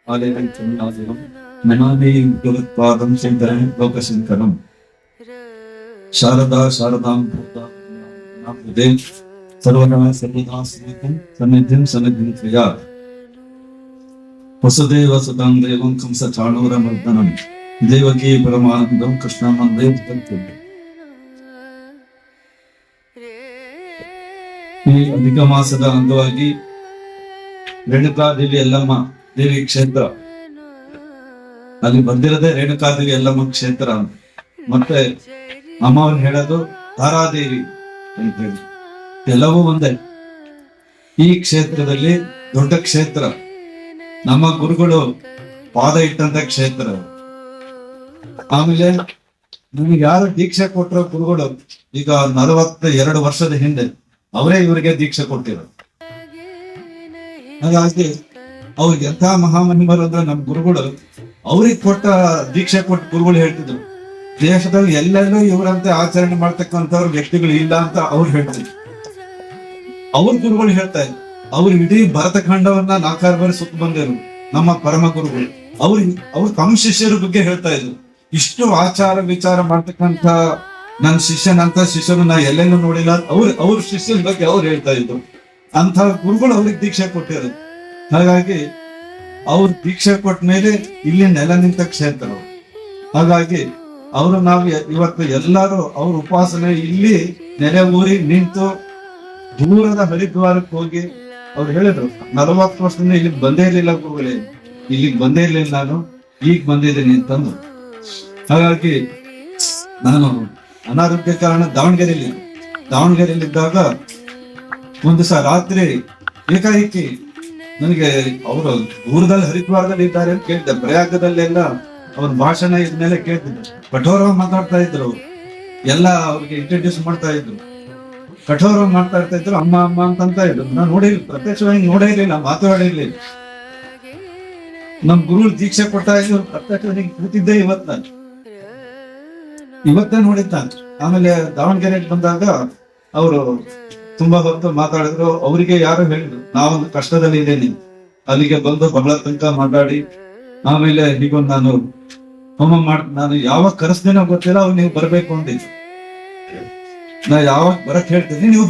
ಆಲಯಂ ನಮಾಮಿ ಭಗವತ್ಪಾದಂ ಶಂಕರಂ ಲೋಕಶಂಕರಂ. ಶಾರದಾ ಶಾರದಾಂ ಹೃದಯ ಸರ್ವದಾ ಸರ್ವದಾ ಸನ್ನಿಧಿಂ ಸನ್ನಿಧಿಂ ಕ್ರಿಯಾ ವಸುದೇವ ಸುತಾಂ ದೇವಂ ಕಂಸ ಚಾಣೂರ ಮರ್ದನಂ ದೇವಕಿ ಪರಮಾನಂದಂ ಕೃಷ್ಣಾನಂದೇ ಜಗದ್ಗುರು. ಈ ಅಧಿಕ ಮಾಸದ ಅಂಗವಾಗಿ ರೇಣುಕಾದೇವಿ ಯಲ್ಲಮ್ಮ ದೇವಿ ಕ್ಷೇತ್ರ ಅಲ್ಲಿ ಬಂದಿರದೆ ರೇಣುಕಾದೇವಿ ಯಲ್ಲಮ್ಮ ಕ್ಷೇತ್ರ ಅಂತ. ಮತ್ತೆ ಅಮ್ಮವ್ರು ಹೇಳೋದು ತಾರಾದೇವಿ ಅಂತ ಹೇಳಿ ಎಲ್ಲವೂ ಒಂದೇ. ಈ ಕ್ಷೇತ್ರದಲ್ಲಿ ದೊಡ್ಡ ಕ್ಷೇತ್ರ, ನಮ್ಮ ಗುರುಗಳು ಪಾದ ಇಟ್ಟಂತ ಕ್ಷೇತ್ರ. ಆಮೇಲೆ ನಮಗೆ ಯಾರು ದೀಕ್ಷೆ ಕೊಟ್ಟರೋ ಗುರುಗಳು ಈಗ 42 ವರ್ಷದ ಹಿಂದೆ ಅವರೇ ಇವರಿಗೆ ದೀಕ್ಷೆ ಕೊಟ್ಟಿರೋದು. ಹಾಗಾಗಿ ಅವ್ರಿಗೆ ಎಂಥ ಮಹಾಮಹಿಮರು ಅಂದ್ರೆ ನಮ್ಮ ಗುರುಗಳು ಅವ್ರಿಗೆ ಕೊಟ್ಟ ದೀಕ್ಷೆ ಕೊಟ್ಟ ಗುರುಗಳು ಹೇಳ್ತಿದ್ರು, ದೇಶದಲ್ಲಿ ಎಲ್ಲೆಲ್ಲೂ ಇವರಂತೆ ಆಚರಣೆ ಮಾಡ್ತಕ್ಕಂಥವ್ರು ವ್ಯಕ್ತಿಗಳು ಇಲ್ಲ ಅಂತ ಅವ್ರು ಹೇಳ್ತಿದ್ರು. ಅವ್ರ ಗುರುಗಳು ಹೇಳ್ತಾ ಇದ್ರು, ಅವ್ರು ಇಡೀ ಭರತಖಂಡವನ್ನ 4 ಬಾರಿ ಸುತ್ತ ಬಂದಿರು ನಮ್ಮ ಪರಮ ಗುರುಗಳು. ಅವ್ರ ತಮ್ಮ ಶಿಷ್ಯರ ಬಗ್ಗೆ ಹೇಳ್ತಾ ಇದ್ರು, ಇಷ್ಟು ಆಚಾರ ವಿಚಾರ ಮಾಡ್ತಕ್ಕಂಥ ನನ್ನ ಶಿಷ್ಯನಂತ ಶಿಷ್ಯರು ನಾ ಎಲ್ಲೆಲ್ಲೂ ನೋಡಿಲ್ಲ. ಅವ್ರ ಶಿಷ್ಯರ ಬಗ್ಗೆ ಅವ್ರು ಹೇಳ್ತಾ ಇದ್ರು. ಅಂತ ಗುರುಗಳು ಅವ್ರಿಗೆ ದೀಕ್ಷೆ ಕೊಟ್ಟಿರೋದು. ಹಾಗಾಗಿ ಅವ್ರ ದೀಕ್ಷೆ ಕೊಟ್ಟ ಮೇಲೆ ಇಲ್ಲಿ ನೆಲ ನಿಂತ ಕ್ಷೇತ್ರ. ಹಾಗಾಗಿ ಅವರು ನಾವು ಇವತ್ತು ಎಲ್ಲರೂ ಅವ್ರ ಉಪಾಸನೆ ಇಲ್ಲಿ ನೆಲೆ ಊರಿ ನಿಂತು ದೂರದ ಹರಿದ್ವಾರಕ್ಕೆ ಹೋಗಿ ಅವ್ರು ಹೇಳಿದ್ರು, 40 ವರ್ಷದಿಂದ ಇಲ್ಲಿಗೆ ಬಂದೇ ಇರ್ಲಿಲ್ಲ ಗುರುಗಳೇ, ಇಲ್ಲಿಗೆ ಬಂದೇ ಇರ್ಲಿಲ್ಲ, ನಾನು ಈಗ ಬಂದಿದ್ದೀನಿ ಅಂತಂದು. ಹಾಗಾಗಿ ನಾನು ಅನಾರೋಗ್ಯ ಕಾರಣ ದಾವಣಗೆರೆಯಲ್ಲಿದ್ದಾಗ ಒಂದು ದಿವಸ ರಾತ್ರಿ ಏಕಾಏಕಿ ನನಗೆ ಅವರು ದೂರದಲ್ಲಿ ಹರಿದ್ವಾರದಲ್ಲಿ ಇದ್ದಾರೆ ಅಂತ ಕೇಳಿದ್ದೆ. ಪ್ರಯಾಗದಲ್ಲೆಲ್ಲ ಅವ್ರ ಭಾಷಣ ಇದ್ಮೇಲೆ ಕೇಳ್ತಿದ್ದೆ. ಕಠೋರವಾಗಿ ಮಾತಾಡ್ತಾ ಇದ್ರು, ಎಲ್ಲ ಅವ್ರಿಗೆ ಇಂಟ್ರೊಡ್ಯೂಸ್ ಮಾಡ್ತಾ ಇದ್ರು, ಕಠೋರವಾಗಿ ಮಾತಾಡ್ತಾ ಇದ್ರು, ಅಮ್ಮ ಅಮ್ಮ ಅಂತ ಇದ್ರು. ನಾನು ನೋಡಿರ್ಲಿಲ್ಲ, ಪ್ರತ್ಯಕ್ಷವಾಗಿ ನೋಡೇ ಇರ್ಲಿಲ್ಲ, ಮಾತಾಡಿರ್ಲಿಲ್ಲ. ನಮ್ ಗುರು ದೀಕ್ಷೆ ಕೊಡ್ತಾ ಇದ್ರು, ಪ್ರತ್ಯಕ್ಷವಾಗಿ ಕೂತಿದ್ದೆ ಇವತ್ತೇ ನೋಡಿದ್ದ. ಆಮೇಲೆ ದಾವಣಗೆರೆಗೆ ಬಂದಾಗ ಅವರು ತುಂಬಾ ಹೊತ್ತು ಮಾತಾಡಿದ್ರು. ಅವರಿಗೆ ಯಾರು ಹೇಳಿದ್ರು, ನಾವೊಂದು ಕಷ್ಟದಲ್ಲಿ ಇದ್ದೇನೆ, ಅಲ್ಲಿಗೆ ಬಂದು ಬಹಳ ತನಕ ಮಾತಾಡಿ ಆಮೇಲೆ ಹೀಗೊಂದು ನಾನು ಹೋಮ ನಾನು ಯಾವಾಗ ಕರೆಸ್ದೇನೋ ಗೊತ್ತಿಲ್ಲ, ಅವ್ರು ನೀವು ಬರ್ಬೇಕು ಅಂದಿದ್ರು. ನಾ ಯಾವಾಗ ಬರಕ್ ಹೇಳ್ತೀನಿ, ನೀವು